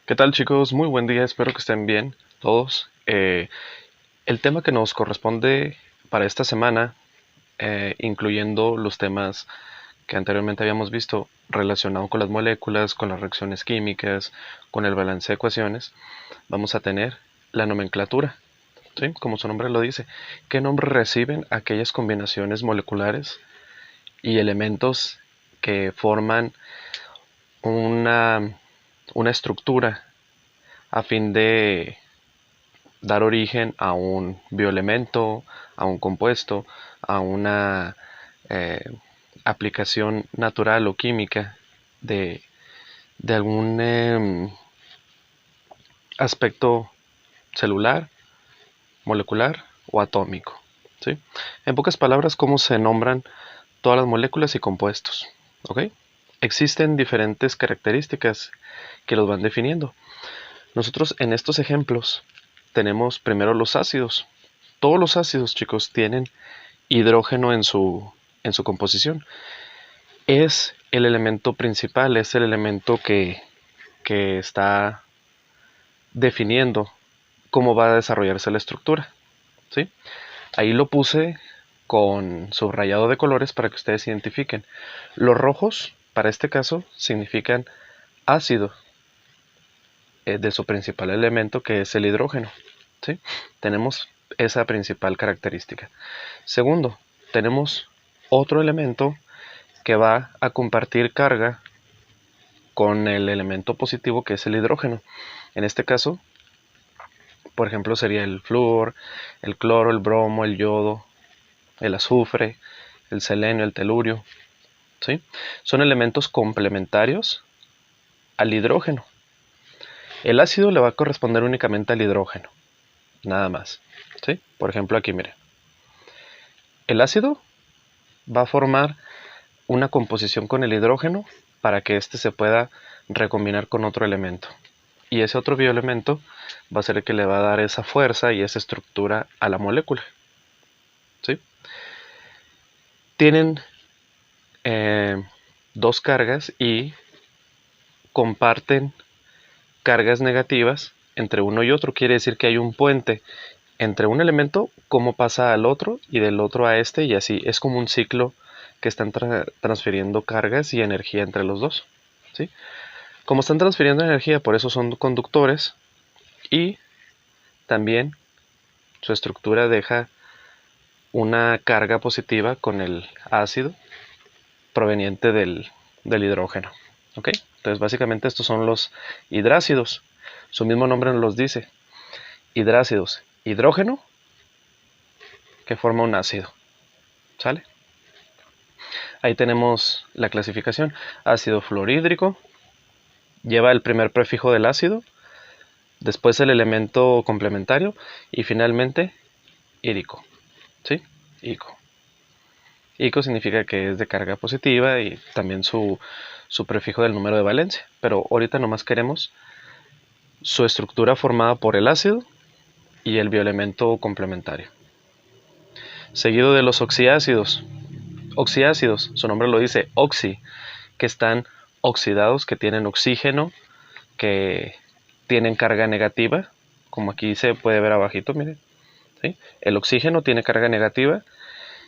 ¿Qué tal, chicos? Muy buen día, espero que estén bien todos. El tema que nos corresponde para esta semana, incluyendo los temas que anteriormente habíamos visto relacionado con las moléculas, con las reacciones químicas, con el balance de ecuaciones, vamos a tener la nomenclatura, ¿sí? Como su nombre lo dice. ¿Qué nombre reciben aquellas combinaciones moleculares y elementos que forman una, una estructura a fin de dar origen a un bioelemento, a un compuesto, a una eh, aplicación natural o química de, de algún aspecto celular, molecular o atómico? ¿Sí? En pocas palabras, ¿cómo se nombran todas las moléculas y compuestos? ¿Ok? Existen diferentes características que los van definiendo. Nosotros en estos ejemplos tenemos primero los ácidos. Todos los ácidos, chicos, tienen hidrógeno en su composición. Es el elemento principal, es el elemento que está definiendo cómo va a desarrollarse la estructura. ¿Sí? Ahí lo puse con subrayado de colores para que ustedes identifiquen. Los rojos, para este caso, significan ácido de su principal elemento, que es el hidrógeno. ¿Sí? Tenemos esa principal característica. Segundo, tenemos otro elemento que va a compartir carga con el elemento positivo, que es el hidrógeno. En este caso, por ejemplo, sería el flúor, el cloro, el bromo, el yodo, el azufre, el selenio, el telurio. ¿Sí? Son elementos complementarios al hidrógeno. El ácido le va a corresponder únicamente al hidrógeno, nada más. ¿Sí? Por ejemplo, aquí miren. El ácido va a formar una composición con el hidrógeno para que éste se pueda recombinar con otro elemento. Y ese otro bioelemento va a ser el que le va a dar esa fuerza y esa estructura a la molécula. ¿Sí? Tienen dos cargas y comparten cargas negativas entre uno y otro. Quiere decir que hay un puente entre un elemento, cómo pasa al otro y del otro a este, y así es como un ciclo que están transfiriendo cargas y energía entre los dos. ¿Sí? Como están transfiriendo energía, por eso son conductores, y también su estructura deja una carga positiva con el ácido proveniente del hidrógeno. ¿Ok? Entonces básicamente estos son los hidrácidos. Su mismo nombre nos los dice. Hidrácidos, hidrógeno que forma un ácido. ¿Sale? Ahí tenemos la clasificación. Ácido fluorhídrico lleva el primer prefijo del ácido, después el elemento complementario y finalmente írico. ¿Sí? Ico. Ico significa que es de carga positiva y también su prefijo del número de valencia. Pero ahorita nomás queremos su estructura formada por el ácido y el bioelemento complementario. Seguido de los oxiácidos. Oxiácidos, su nombre lo dice, oxi, que están oxidados, que tienen oxígeno, que tienen carga negativa, como aquí se puede ver abajito, miren. ¿Sí? El oxígeno tiene carga negativa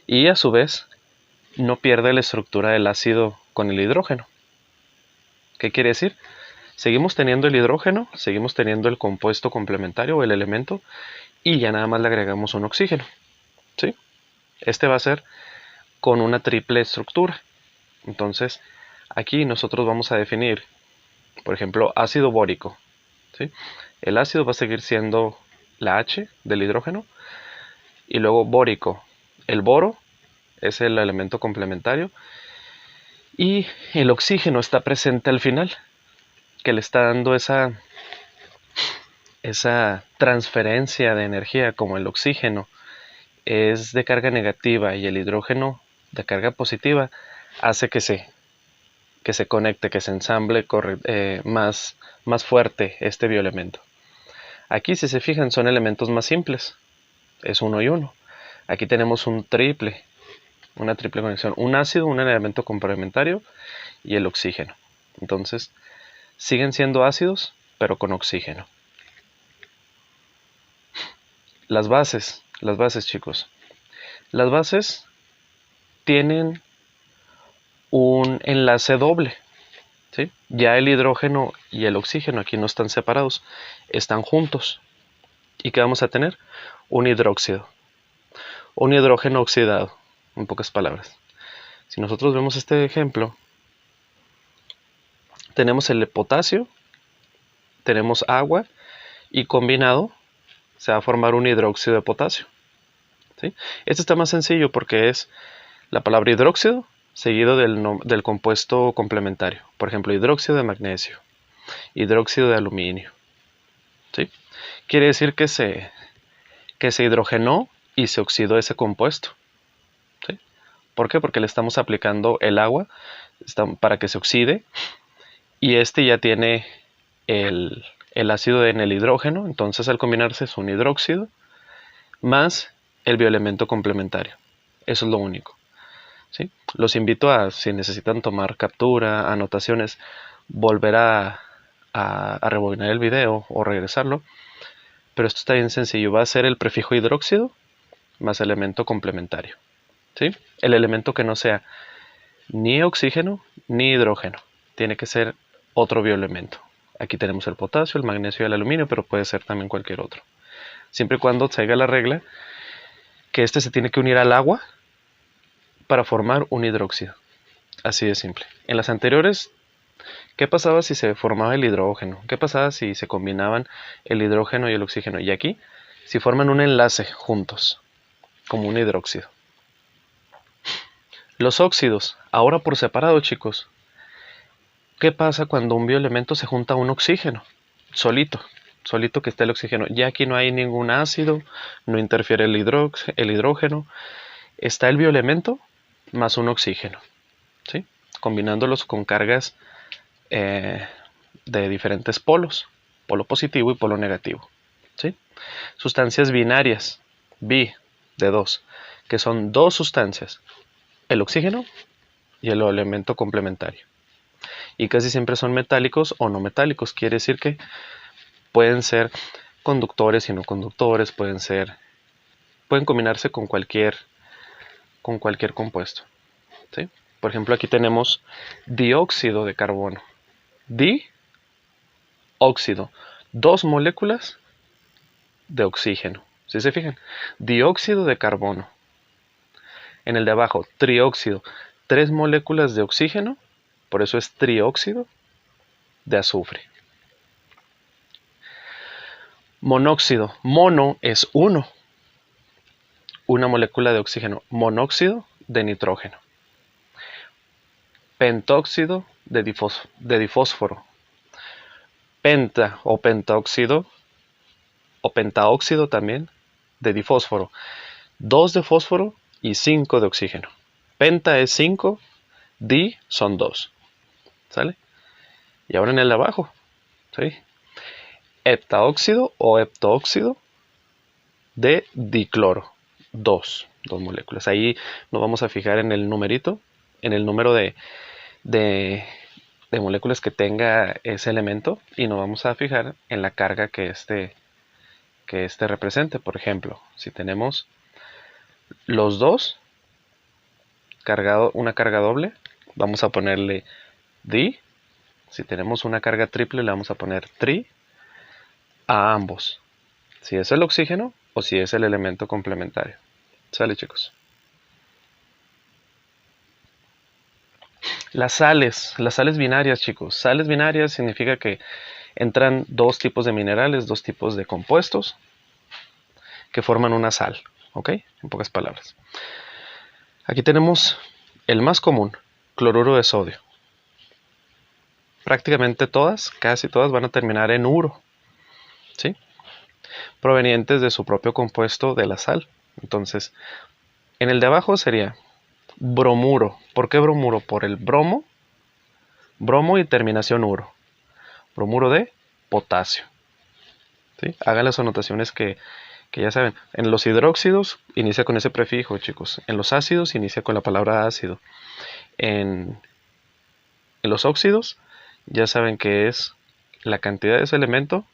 y a su vez no pierde la estructura del ácido con el hidrógeno. ¿Qué quiere decir? Seguimos teniendo el hidrógeno, seguimos teniendo el compuesto complementario o el elemento y ya nada más le agregamos un oxígeno. ¿Sí? Este va a ser con una triple estructura. Entonces, aquí nosotros vamos a definir, por ejemplo, ácido bórico. ¿Sí? El ácido va a seguir siendo la H del hidrógeno y luego bórico. El boro es el elemento complementario y el oxígeno está presente al final, que le está dando esa transferencia de energía. Como el oxígeno es de carga negativa y el hidrógeno de carga positiva, hace que se conecte, que se ensamble más fuerte este bioelemento. Aquí, si se fijan, son elementos más simples, es uno y uno. Aquí tenemos una triple conexión, un ácido, un elemento complementario y el oxígeno. Entonces siguen siendo ácidos, pero con oxígeno. Las bases, chicos. Las bases tienen un enlace doble, ¿sí? Ya el hidrógeno y el oxígeno aquí no están separados, están juntos. ¿Y qué vamos a tener? Un hidróxido. Un hidrógeno oxidado, en pocas palabras. Si nosotros vemos este ejemplo, tenemos el potasio, tenemos agua y combinado se va a formar un hidróxido de potasio, ¿sí? Este está más sencillo porque es la palabra hidróxido seguido del compuesto complementario. Por ejemplo, hidróxido de magnesio, hidróxido de aluminio, ¿sí? Quiere decir que se hidrogenó y se oxidó ese compuesto, ¿sí? ¿Por qué? Porque le estamos aplicando el agua para que se oxide y este ya tiene el ácido en el hidrógeno, entonces al combinarse es un hidróxido más el bioelemento complementario. Eso es lo único, ¿sí? Los invito a, si necesitan tomar captura, anotaciones, volver a rebobinar el video o regresarlo, pero esto está bien sencillo. Va a ser el prefijo hidróxido más elemento complementario, ¿sí? El elemento que no sea ni oxígeno ni hidrógeno, tiene que ser otro bioelemento. Aquí tenemos el potasio, el magnesio y el aluminio, pero puede ser también cualquier otro. Siempre y cuando se haga la regla que este se tiene que unir al agua para formar un hidróxido. Así de simple. En las anteriores, ¿qué pasaba si se formaba el hidrógeno? ¿Qué pasaba si se combinaban el hidrógeno y el oxígeno? Y aquí, si forman un enlace juntos, como un hidróxido. Los óxidos, ahora por separado, chicos. ¿Qué pasa cuando un bioelemento se junta a un oxígeno? Solito que está el oxígeno. Ya aquí no hay ningún ácido, no interfiere el hidrógeno. Está el bioelemento más un oxígeno, ¿sí? Combinándolos con cargas de diferentes polos, polo positivo y polo negativo, ¿sí? Sustancias binarias, bi, de dos, que son dos sustancias, el oxígeno y el elemento complementario. Y casi siempre son metálicos o no metálicos, quiere decir que pueden ser conductores y no conductores, pueden combinarse con cualquier compuesto, ¿sí? Por ejemplo, aquí tenemos dióxido de carbono. Dióxido, dos moléculas de oxígeno. ¿Sí se fijan? Dióxido de carbono. En el de abajo, trióxido, tres moléculas de oxígeno, por eso es trióxido de azufre. Monóxido, mono es uno, una molécula de oxígeno. Monóxido de nitrógeno. Pentóxido de difósforo. Penta o pentóxido o pentaóxido también de difósforo. 2 de fósforo y 5 de oxígeno. Penta es 5, di son 2. ¿Sale? Y ahora en el de abajo, ¿sí? Heptaóxido o heptóxido de dicloro. 2 moléculas. Ahí nos vamos a fijar en el numerito, en el número de moléculas que tenga ese elemento y nos vamos a fijar en la carga que este represente. Por ejemplo, si tenemos los dos una carga doble, vamos a ponerle di. Si tenemos una carga triple, le vamos a poner tri a ambos, si es el oxígeno o si es el elemento complementario. ¿Sale, chicos? Las sales binarias, chicos. Sales binarias significa que entran dos tipos de minerales, dos tipos de compuestos que forman una sal, ¿ok? En pocas palabras. Aquí tenemos el más común, cloruro de sodio. Prácticamente todas, casi todas van a terminar en uro, ¿sí? Provenientes de su propio compuesto de la sal. Entonces, en el de abajo sería bromuro. ¿Por qué bromuro? Por el bromo y terminación uro. Bromuro de potasio, ¿sí? Hagan las anotaciones que ya saben. En los hidróxidos inicia con ese prefijo, chicos. En los ácidos inicia con la palabra ácido. En los óxidos ya saben que es la cantidad de ese elemento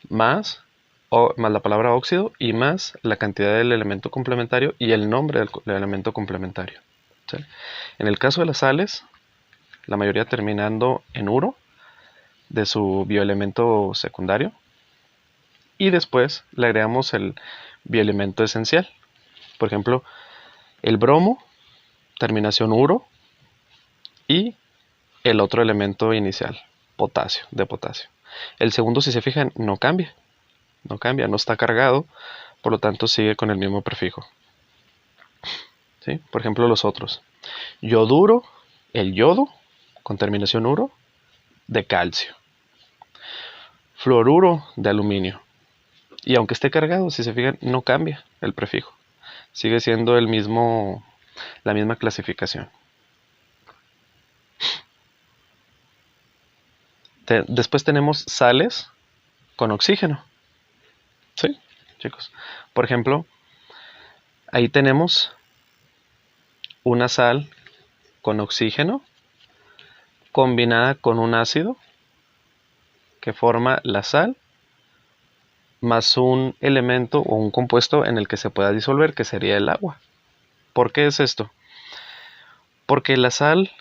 más, más la palabra óxido y más la cantidad del elemento complementario y el nombre del elemento complementario. ¿Sí? En el caso de las sales, la mayoría terminando en uro de su bioelemento secundario, y después le agregamos el bioelemento esencial. Por ejemplo, el bromo, terminación uro, y el otro elemento inicial, potasio, de potasio. El segundo, si se fijan, no cambia, no está cargado, por lo tanto sigue con el mismo prefijo. ¿Sí? Por ejemplo, los otros. Yoduro, el yodo, con terminación uro, de calcio. Fluoruro de aluminio. Y aunque esté cargado, si se fijan, no cambia el prefijo. Sigue siendo la misma clasificación. Después tenemos sales con oxígeno. ¿Sí, chicos? Por ejemplo, ahí tenemos una sal con oxígeno combinada con un ácido que forma la sal más un elemento o un compuesto en el que se pueda disolver, que sería el agua. ¿Por qué es esto? Porque la sal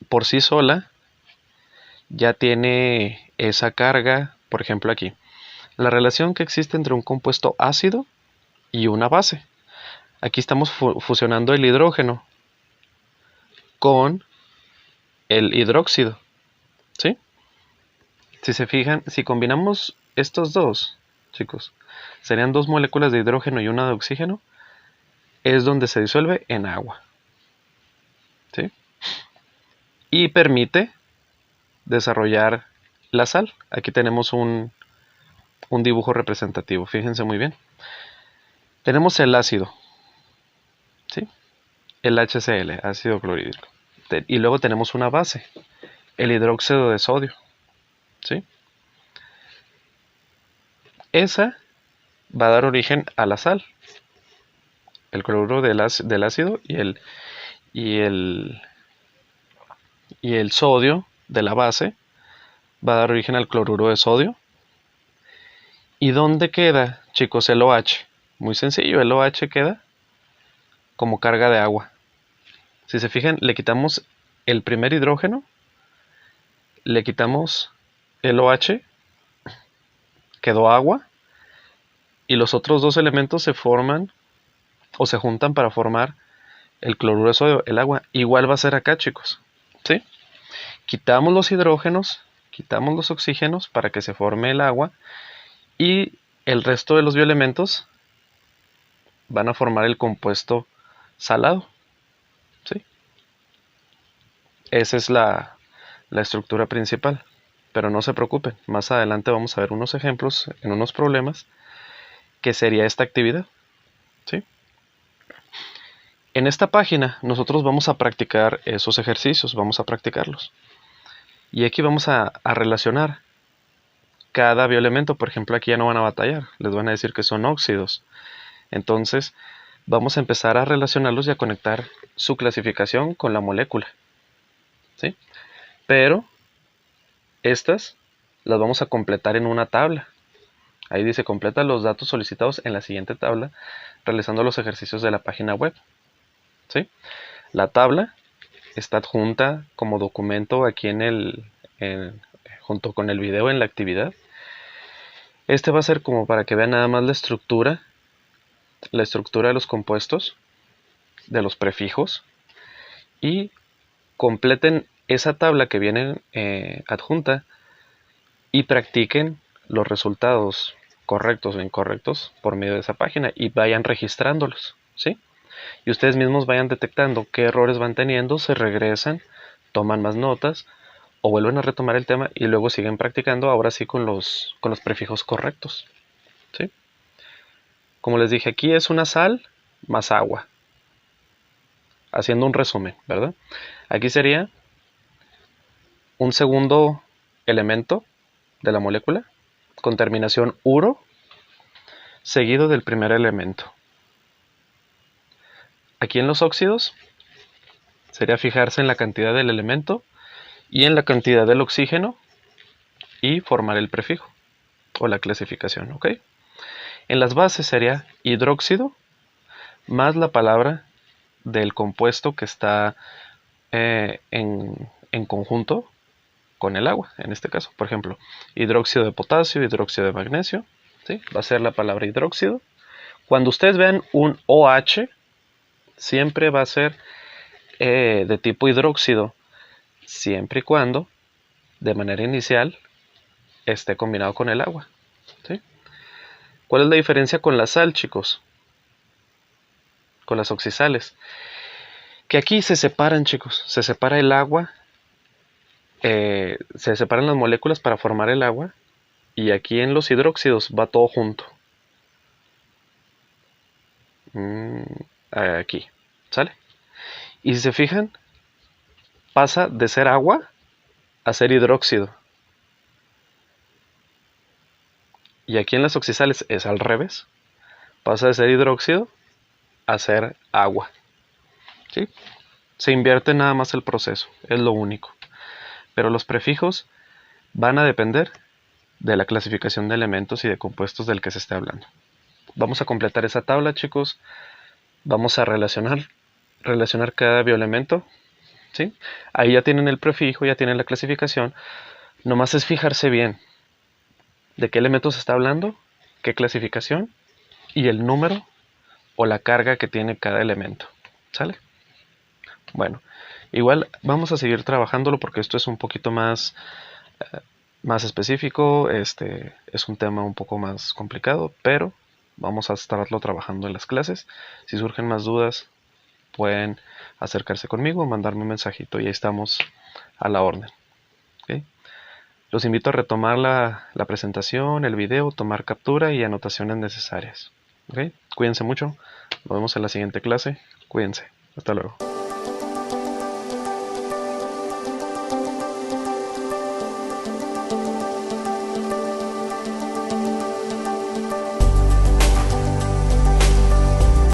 por sí sola ya tiene esa carga. Por ejemplo, aquí la relación que existe entre un compuesto ácido y una base. Aquí estamos fusionando el hidrógeno con el hidróxido, ¿sí? Si se fijan, si combinamos estos dos, chicos, serían dos moléculas de hidrógeno y una de oxígeno, es donde se disuelve en agua, ¿sí? Y permite desarrollar la sal. Aquí tenemos un dibujo representativo, fíjense muy bien. Tenemos el ácido, ¿sí? El HCl, ácido clorhídrico. Y luego tenemos una base, el hidróxido de sodio, ¿sí? Esa va a dar origen a la sal, el cloruro del ácido y el sodio de la base va a dar origen al cloruro de sodio. ¿Y dónde queda, chicos, el OH? Muy sencillo, el OH queda como carga de agua. Si se fijan, le quitamos el primer hidrógeno, le quitamos el OH, quedó agua, y los otros dos elementos se forman o se juntan para formar el cloruro de sodio, el agua. Igual va a ser acá, chicos, ¿sí? Quitamos los hidrógenos, quitamos los oxígenos para que se forme el agua, y el resto de los bioelementos van a formar el compuesto salado, ¿sí? Esa es la estructura principal. Pero no se preocupen, más adelante vamos a ver unos ejemplos en unos problemas que sería esta actividad, ¿sí? En esta página nosotros vamos a practicar esos ejercicios, vamos a practicarlos. Y aquí vamos a relacionar cada bioelemento. Por ejemplo, aquí ya no van a batallar, les van a decir que son óxidos. Entonces vamos a empezar a relacionarlos y a conectar su clasificación con la molécula, ¿sí? Pero estas las vamos a completar en una tabla. Ahí dice: completa los datos solicitados en la siguiente tabla realizando los ejercicios de la página web, ¿sí? La tabla está adjunta como documento aquí junto con el video en la actividad. Este va a ser como para que vean nada más la estructura de los compuestos, de los prefijos, y completen esa tabla que viene adjunta y practiquen los resultados correctos o incorrectos por medio de esa página y vayan registrándolos, ¿sí? Y ustedes mismos vayan detectando qué errores van teniendo, se regresan, toman más notas o vuelven a retomar el tema y luego siguen practicando, ahora sí con los prefijos correctos, ¿sí? Como les dije, aquí es una sal más agua, haciendo un resumen, ¿verdad? Aquí sería un segundo elemento de la molécula con terminación uro seguido del primer elemento. Aquí en los óxidos sería fijarse en la cantidad del elemento y en la cantidad del oxígeno y formar el prefijo o la clasificación, ¿ok? En las bases sería hidróxido más la palabra del compuesto que está en conjunto con el agua, en este caso. Por ejemplo, hidróxido de potasio, hidróxido de magnesio, ¿sí? Va a ser la palabra hidróxido. Cuando ustedes vean un OH, siempre va a ser de tipo hidróxido, siempre y cuando, de manera inicial, esté combinado con el agua, ¿sí? ¿Cuál es la diferencia con la sal, chicos? Con las oxisales. Que aquí se separan, chicos. Se separa el agua, se separan las moléculas para formar el agua, y aquí en los hidróxidos va todo junto. Aquí, ¿sale? Y si se fijan, pasa de ser agua a ser hidróxido. Y aquí en las oxisales es al revés. Pasa de ser hidróxido a ser agua, ¿sí? Se invierte nada más el proceso, es lo único. Pero los prefijos van a depender de la clasificación de elementos y de compuestos del que se esté hablando. Vamos a completar esa tabla, chicos. Vamos a relacionar cada bioelemento, ¿sí? Ahí ya tienen el prefijo, ya tienen la clasificación. Nomás es fijarse bien de qué elemento se está hablando, qué clasificación y el número o la carga que tiene cada elemento, ¿sale? Bueno, igual vamos a seguir trabajándolo porque esto es un poquito más específico, es un tema un poco más complicado, pero vamos a estarlo trabajando en las clases. Si surgen más dudas, pueden acercarse conmigo, mandarme un mensajito y ahí estamos a la orden, ¿okay? Los invito a retomar la presentación, el video, tomar captura y anotaciones necesarias, ¿okay? Cuídense mucho, nos vemos en la siguiente clase, cuídense, hasta luego.